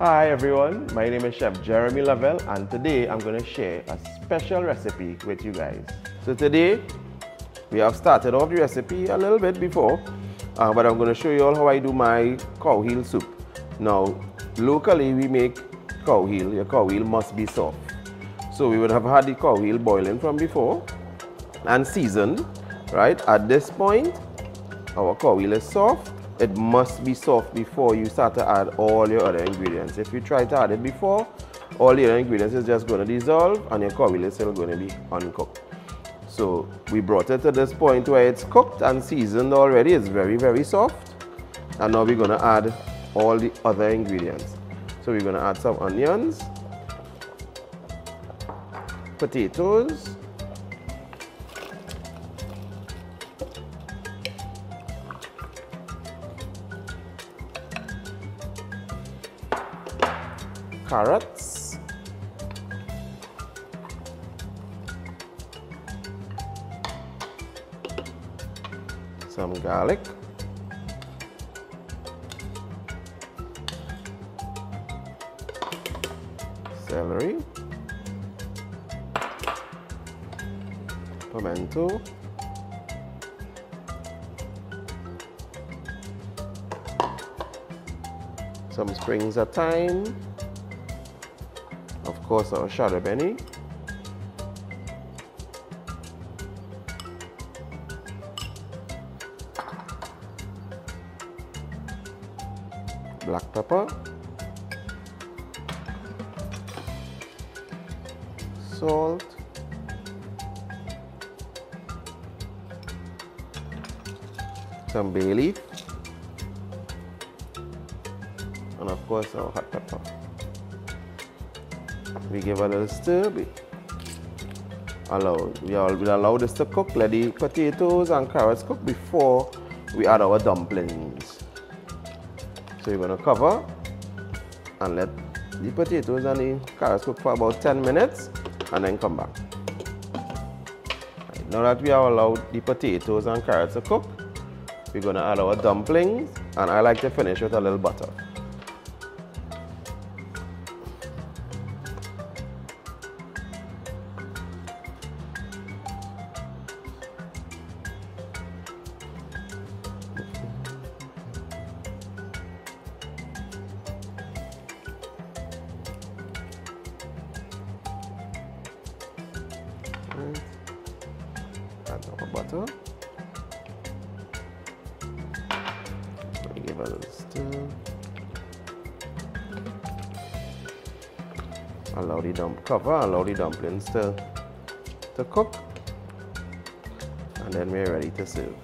Hi everyone, my name is Chef Jeremy Lovell and today I'm going to share a special recipe with you guys. So today we have started off the recipe a little bit before, but I'm going to show you all how I do my cow heel soup. Now locally we make cow heel. Your cow heel must be soft. So we would have had the cow heel boiling from before and seasoned, right? At this point our cow heel is soft. It must be soft before you start to add all your other ingredients. If you try to add it before, all the other ingredients is just going to dissolve and your cow heel is still going to be uncooked. So we brought it to this point where it's cooked and seasoned already. It's very, very soft. And now we're going to add all the other ingredients. So we're going to add some onions, potatoes, carrots, some garlic, celery, pimento, some sprigs of thyme, of course our Chadon Beni, black pepper, salt, some bay leaf, and of course our hot pepper. We give a little stir. We allow this to cook. Let the potatoes and carrots cook before we add our dumplings. So you're going to cover and let the potatoes and the carrots cook for about 10 minutes and then come back. Right, now that we have allowed the potatoes and carrots to cook, we're going to add our dumplings, and I like to finish with a little butter. Add our butter. Give a little stir. Allow the dumplings to cook, and then we're ready to serve.